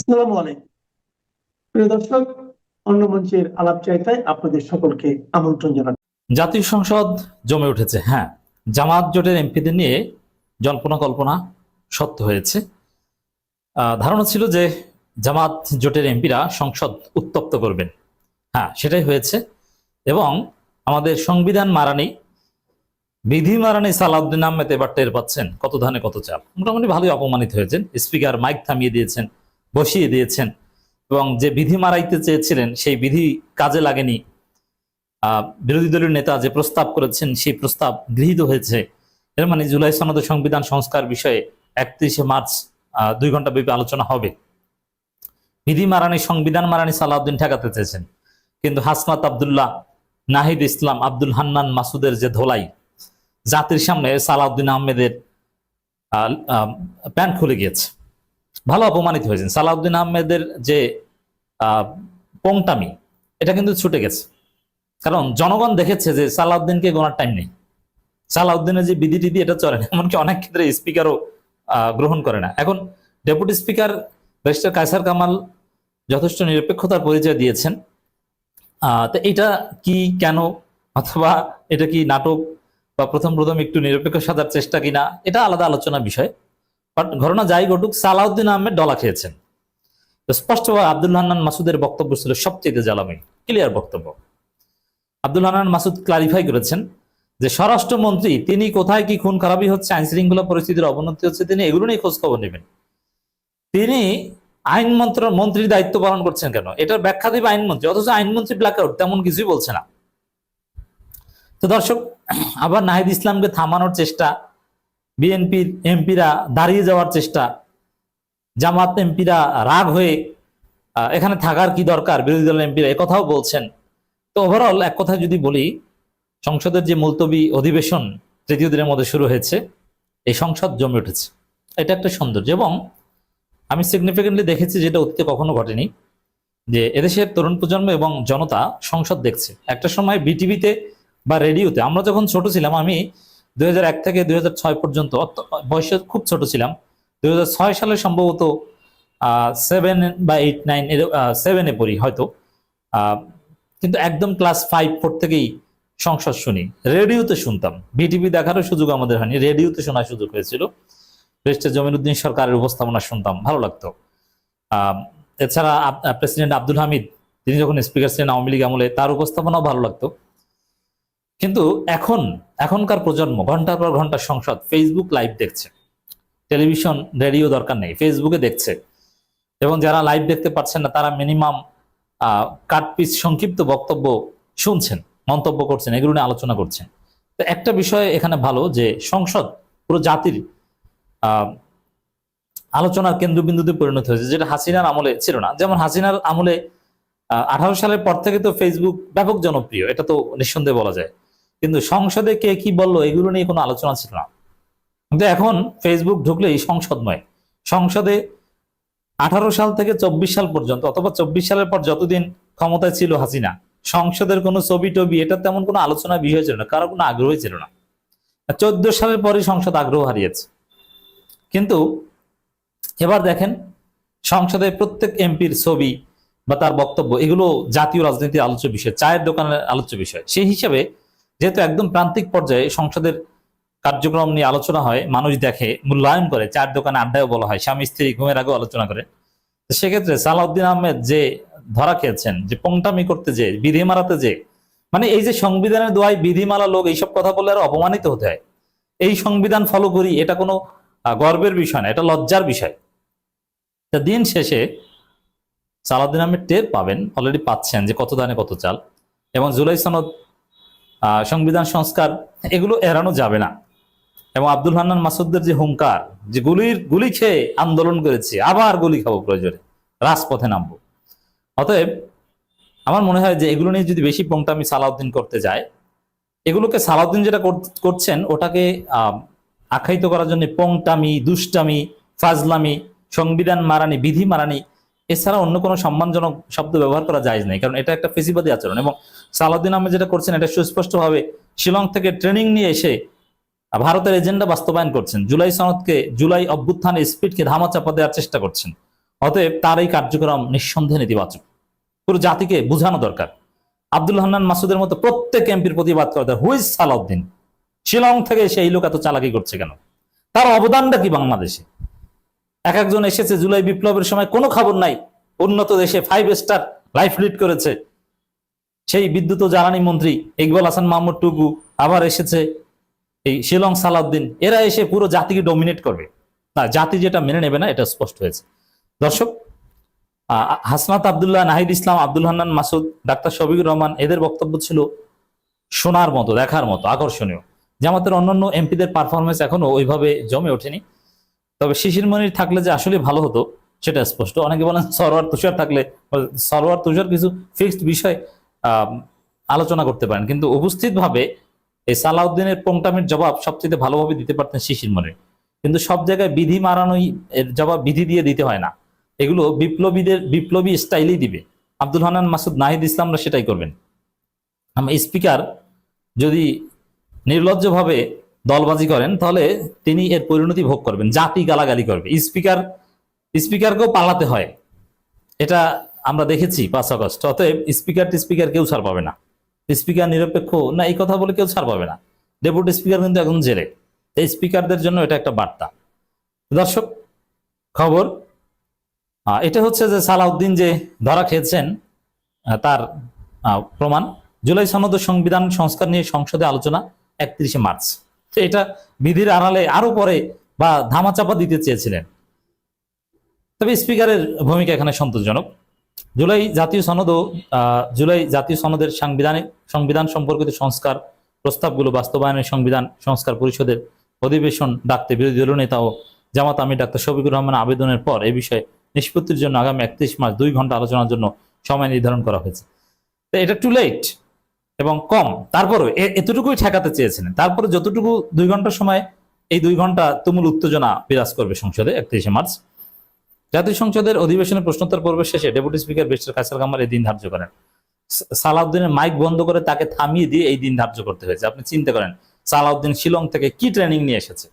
আসসালামু আলাইকুম প্রিয় দর্শক, অন্য মঞ্চের আলাপচারিতায় আপনাদের সকলকে আমন্ত্রণ জানাই। জাতীয় সংসদ জমে উঠেছে। হ্যাঁ, জামাত জোটের এমপিদের নিয়ে জল্পনা কল্পনা সত্য হয়েছে। ধারণা ছিল যে জামাত জোটের এমপিরা সংসদ উত্তপ্ত করবেন। হ্যাঁ, সেটাই হয়েছে। এবং আমাদের সংবিধান মারানি, বিধি মারানি সালাউদ্দিন আহমেদ এবার টের পাচ্ছেন কত ধানে কত চাল। মোটামুটি ভালোই অপমানিত হয়েছেন। স্পিকার মাইক থামিয়ে দিয়েছেন, বসিয়ে দিয়েছেন, এবং যে বিধি মারাইতে চেয়েছিলেন সেই বিধি কাজে লাগেনি। বিরোধী দলের নেতা যে প্রস্তাব করেছেন সেই প্রস্তাব গৃহীত হয়েছে। এর মানে জুলাই সনদে সংবিধান সংস্কার বিষয়ে 31শে মার্চ 2 ঘন্টা ব্যাপী আলোচনা হবে। বিধি মারানি, সংবিধান মারানি সালাউদ্দিন ঠেকাতে চেয়েছেন, কিন্তু হাসনাত আব্দুল্লাহ, নাহিদ ইসলাম, আব্দুল হান্নান মাসুদের যে ধোলাই, জাতির সামনে সালাউদ্দিন আহমেদের প্যান্ট খুলে গিয়েছে। ভালো অপমানিত হয়েছেন। সালাউদ্দিন আহমেদের যে পংটামি, এটা কিন্তু ছুটে গেছে। কারণ জনগণ দেখেছে যে সালাউদ্দিনকে গোনার টাইম নেই। সালাউদ্দিনের যে বিধি টিধি এটা চলে না, এমনকি অনেক ক্ষেত্রে স্পিকারও গ্রহণ করে না। এখন deputy speaker barrister Kaiser Kamal যথেষ্ট নিরপেক্ষতার পরিচয় দিয়েছেন। তো এটা কি, কেন, অথবা এটা কি নাটক, বা প্রথম একটু নিরপেক্ষ সাজার চেষ্টা কিনা, এটা আলাদা আলোচনার বিষয়। বাট ঘটনা যাই ঘটুক, সালাউদ্দিন আহমেদ ডলা খেয়েছেন। স্পষ্টভাবে আব্দুল হান্নান মাসুদের বক্তব্য ছিল সবচেয়ে জ্বালাময়, ক্লিয়ার বক্তব্য। আব্দুল হান্নান মাসুদ ক্লারিফাই করেছেন যে স্বরাষ্ট্রমন্ত্রী তিনি কোথায় কি খুন খারাপি হচ্ছে, আইন শৃঙ্খলা পরিস্থিতির অবনতি হচ্ছে, তিনি এগুলো নিয়ে খোঁজ খবর নেবেন। তিনি আইন মন্ত্রীর দায়িত্ব পালন করছেন কেন, এটার ব্যাখ্যা দেবে আইনমন্ত্রী, অথচ আইনমন্ত্রী ব্ল্যাকআউট, তেমন কিছুই বলছে না। তো দর্শক, আবার নাহিদ ইসলামকে থামানোর চেষ্টা, বিএনপির এমপিরা দাঁড়িয়ে যাওয়ার চেষ্টা, জামাত এমপিরা রাগ হয়ে এখানে থাকার কি দরকার, বিরোধী দলের এমপিরা একথাও বলছেন। তো ওভারঅল এক কথায় যদি বলি, সংসদের যে মুলতবি অধিবেশন তৃতীয় দিনের মধ্যে শুরু হয়েছে, এই সংসদ জমে উঠেছে। এটা একটা সৌন্দর্য। এবং আমি সিগনিফিকেন্টলি দেখেছি, যেটা অতীতে কখনো ঘটেনি, যে এদেশের তরুণ প্রজন্ম এবং জনতা সংসদ দেখছে। একটা সময় বিটিভিতে বা রেডিওতে, আমরা যখন ছোট ছিলাম, আমি 2001 থেকে 2006 পর্যন্ত, বয়সে খুব ছোট ছিলাম, 2006 সালে সম্ভবত 7 বা 8, 9, 7-এ পড়ি হয়তো। কিন্তু একদম ক্লাস 5-4 থেকেই সংসদ শুনি, রেডিওতে শুনতাম। বিটিভি দেখারও সুযোগ আমাদের হয়নি, রেডিওতে শোনার সুযোগ হয়েছিল। ব্যারিস্টার জমিরুদ্দিন সরকারের উপস্থাপনা শুনতাম, ভালো লাগতো। এছাড়া প্রেসিডেন্ট আব্দুল হামিদ, তিনি যখন স্পিকার ছিলেন আওয়ামী লীগ আমলে, তার উপস্থাপনাও ভালো লাগতো। কিন্তু এখনকার প্রজন্ম ঘন্টার পর ঘন্টা সংসদ, ফেসবুক লাইভ দেখছে। টেলিভিশন, রেডিও দরকার নেই, ফেসবুকে দেখছে। এবং যারা লাইভ দেখতে পাচ্ছেন না, তারা মিনিমাম কাটপিস সংক্ষিপ্ত বক্তব্য শুনছেন, মন্তব্য করছেন, এগুলো নিয়ে আলোচনা করছেন। তো একটা বিষয় এখানে ভালো, যে সংসদ পুরো জাতির আলোচনার কেন্দ্রবিন্দুতে পরিণত হয়েছে, যেটা হাসিনার আমলে ছিল না। যেমন হাসিনার আমলে 18 সালের পর থেকে তো ফেসবুক ব্যাপক জনপ্রিয়, এটা তো নিঃসন্দেহে বলা যায়। কিন্তু সংসদে কে কি বললো, এগুলো নিয়ে কোনো আলোচনা ছিল না। কিন্তু এখন ফেসবুক ঢুকলেই সংসদময়। সংসদে 18 সাল থেকে 24 সাল পর্যন্ত, অথবা 24 সালের পর যতদিন ক্ষমতায় ছিল হাসিনা, সংসদের কোনো ছবি টবি, এটা তেমন কোনো আলোচনার বিষয় ছিল না, কারো কোনো আগ্রহই ছিল না। 14 সালের পরই সংসদ আগ্রহ হারিয়েছে। কিন্তু এবার দেখেন, সংসদে প্রত্যেক এমপির ছবি বা তার বক্তব্য, এগুলো জাতীয় রাজনীতির আলোচ্য বিষয়, চায়ের দোকানের আলোচ্য বিষয়। সেই হিসাবে যেহেতু একদম প্রান্তিক পর্যায়ে সংসদের কার্যক্রম নিয়ে আলোচনা হয়, মানুষ দেখে, মূল্যায়ন করে, চায়ের দোকানে আড্ডায় বলা হয়, স্বামী স্ত্রী ঘুমের আগেও আলোচনা করে। সেক্ষেত্রে সালাউদ্দিন আহমেদ যে ধরা খেয়েছেন, যে পংটামি করতে, যে বিধি মারাতে, যে মানে এই যে সংবিধানের দোয়ায় বিধিমালা লোক, এইসব কথা বললে আর অপমানিত হতে হয়। এই সংবিধান ফলো করি, এটা কোনো গর্বের বিষয় না, এটা লজ্জার বিষয়। তা দিন শেষে সালাউদ্দিন আহমেদ টের পাবেন, অলরেডি পাচ্ছেন, যে কত দানে কত চাল। এবং জুলাই সনদ, সংবিধান সংস্কার, এগুলো এড়ানো যাবে না। এবং আব্দুল হান্নান মাসুদদের যে হুঙ্কার, যে গুলি খেয়ে আন্দোলন করেছে, আবার গুলি খাবো, প্রয়োজনে রাজপথে নামবো। অতএব আমার মনে হয় যে এগুলো নিয়ে যদি বেশি পংটামি সালাউদ্দিন করতে যায়, এগুলোকে সালাউদ্দিন যেটা করছেন, ওটাকে আখ্যায়িত করার জন্য পংটামি, দুষ্টামি, ফাজলামি, সংবিধান মারানি, বিধি মারানি, এছাড়া অন্য কোনো সম্মানজনক শব্দ ব্যবহার করা যায় নাই। কারণ এটা একটা ফেসিবাদী আচরণ। এবং সালাউদ্দিন আহমেদ যেটা করছেন, এটা সুস্পষ্টভাবে শিলং থেকে ট্রেনিং নিয়ে এসে ভারতের এজেন্ডা বাস্তবায়ন করছেন। জুলাই সনদকে, জুলাই অভ্যুত্থানের স্পিডকে ধামাচাপা দেওয়ার চেষ্টা করছেন। অতএব তার এই কার্যক্রম নিঃসন্দেহে নেতিবাচক। পুরো জাতিকে বোঝানো দরকার। আব্দুল হান্নান মাসুদের মতো প্রত্যেক এমপির প্রতিবাদ করতে, হুইজ সালাউদ্দিন, শিলং থেকে সেই লোক এত চালাকি করছে কেন? তার অবদানটা কি বাংলাদেশে? এক একজন এসেছে জুলাই বিপ্লবের সময়, কোনো খবর নাই, উন্নত দেশে 5 স্টার লাইফ লিড করেছে। সেই বিদ্যুৎ ও জ্বালানি মন্ত্রী ইকবাল হাসান মাহমুদ টুকু, আবার এসেছে এই শিলং সালাউদ্দিন, এরা এসে পুরো জাতিকে ডমিনেট করবে। না, জাতি যেটা মেনে নেবে না, এটা স্পষ্ট হয়েছে। দর্শক, হাসনাত আব্দুল্লাহ, নাহিদ ইসলাম, আব্দুল হান্নান মাসুদ, ডাক্তার শফিকুর রহমান, এদের বক্তব্য ছিল শোনার মতো, দেখার মতো, আকর্ষণীয়। জামাতের অন্যান্য এমপিদের পারফরমেন্স এখনো ওইভাবে জমে ওঠেনি। তবে শিশির মনির থাকলে যে আসলে ভালো হতো সেটা স্পষ্ট। অনেকে বলেন সরওয়ার তুষার থাকলে, সরওয়ার তুষার কিছু ফিক্সড বিষয় আলোচনা করতে পারেন, কিন্তু উপস্থিতভাবে এই সালাউদ্দিনের পোংটামের জবাব সবচেয়ে ভালোভাবে দিতে পারতেন শিশির মনির। কিন্তু সব জায়গায় বিধি মারানোই এর জবাব বিধি দিয়ে দিতে হয় না, এগুলো বিপ্লবী স্টাইলেই দিবে। আব্দুল হান্নান মাসুদ, নাহিদ ইসলামরা সেটাই করবেন। স্পিকার যদি নির্লজ্জভাবে দলবাজি করেন তাহলে তিনি এর পরিণতি ভোগ করবেন, জাতি গালাগালি করবে। স্পিকারকেও পালাতে হয়, এটা আমরা দেখেছি 5 আগস্ট। অতএব স্পিকার কেউ ছাড় পাবে না। স্পিকার নিরপেক্ষ না এই কথা বলে কেউ ছাড় পাবে না। ডেপুটি স্পিকার কিন্তু এখন জেলে। এই স্পিকারদের জন্য এটা একটা বার্তা। দর্শক, খবর এটা হচ্ছে যে সালাউদ্দিন যে ধরা খেয়েছেন তার প্রমাণ। জুলাই সনদ ও সংবিধান সংস্কার নিয়ে সংসদে আলোচনা 31শে মার্চ। তো এটা বিধির আড়ালে আরো পরে বা ধামাচাপা দিতে চেয়েছিলেন। তবে স্পিকারের ভূমিকা এখানে সন্তোষজনক। জুলাই জাতীয় সনদের সংবিধান সম্পর্কিত সংস্কার প্রস্তাবগুলো বাস্তবায়নের সংবিধান সংস্কার পরিষদের অধিবেশন ডাকতে বিরোধী দলীয় নেতা ও জামাত আমির ডাক্তার শফিকুর রহমান আবেদনের পর এই বিষয়ে নিষ্পত্তির জন্য আগামী 31 মার্চ 2 ঘন্টা আলোচনার জন্য সময় নির্ধারণ করা হয়েছে। তো এটা টু লেট এবং কম, তারপরে এতটুকুই ঠেকাতে চেয়েছিলেন। তারপরে যতটুকু 2 ঘন্টার সময়, এই 2 ঘন্টা তুমুল উত্তেজনা বিরাজ করবে সংসদে 31শে মার্চ। জাতীয় সংসদের অধিবেশনের প্রশ্নোত্তর পর্বের শেষে deputy speaker barrister Kaiser Kamal এই দিন ধার্য করেন। সালাউদ্দিনের মাইক বন্ধ করে তাকে থামিয়ে দিয়ে এই দিন ধার্য করতে হয়েছে। আপনি চিন্তা করেন সালাউদ্দিন শিলং থেকে কি ট্রেনিং নিয়ে এসেছে।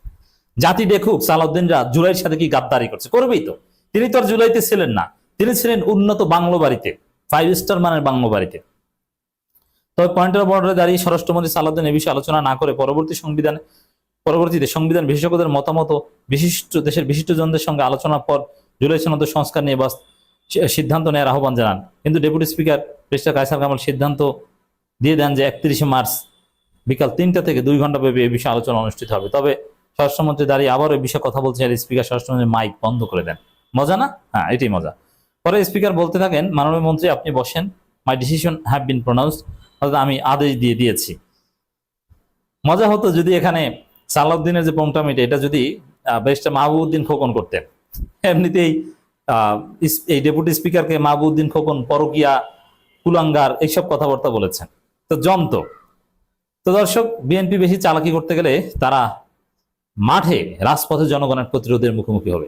জাতি দেখুক সালাউদ্দিনরা জুলাইয়ের সাথে কি গাদ্দারি করছে। করবেই তো, তিনি তো আর জুলাইতে ছিলেন না, তিনি ছিলেন উন্নত বাংলো বাড়িতে, 5 স্টার মানের বাংলো বাড়িতে। তবে পয়েন্টের বর্ডারে দাঁড়িয়ে স্বরাষ্ট্রমন্ত্রী সালাউদ্দিন এ বিষয়ে আলোচনা না করে পরবর্তীতে সংবিধান বিশেষজ্ঞদের মতামত, দেশের বিশিষ্টজনদের সঙ্গে আলোচনার পর জুলাই সনদ সংস্কার নিয়ে সিদ্ধান্ত নেওয়ার আহ্বান জানান। কিন্তু deputy speaker barrister Kaiser Kamal সিদ্ধান্ত দিয়ে দেন যে 31শে মার্চ বিকাল 3টা থেকে 2 ঘন্টা ব্যাপী এই বিষয়ে আলোচনা অনুষ্ঠিত হবে। তবে স্বরাষ্ট্রমন্ত্রী দাঁড়িয়ে আবার এই বিষয়ে কথা বলছেন, স্পিকার স্বরাষ্ট্রমন্ত্রী মাইক বন্ধ করে দেন। মজা না? হ্যাঁ, এটাই মজা। পরে স্পিকার বলতে থাকেন, মাননীয় মন্ত্রী আপনি বসেন, my decision have been pronounced, অর্থাৎ আমি আদেশ দিয়ে দিয়েছি। মজা হতো যদি এখানে সালাউদ্দিনের যে পোংটামিটা এটা যদি ব্যারিস্টার মাহবুবউদ্দিন খোকন করতেন। এমনিতেই এই ডেপুটি স্পিকারকে মাহবুবউদ্দিন খোকন পরকিয়া, কুলাঙ্গার এইসব কথাবার্তা বলেছেন, তো জমত। তো দর্শক, বিএনপি বেশি চালাকি করতে গেলে তারা মাঠে রাজপথে জনগণের প্রতিরোধের মুখোমুখি হবে।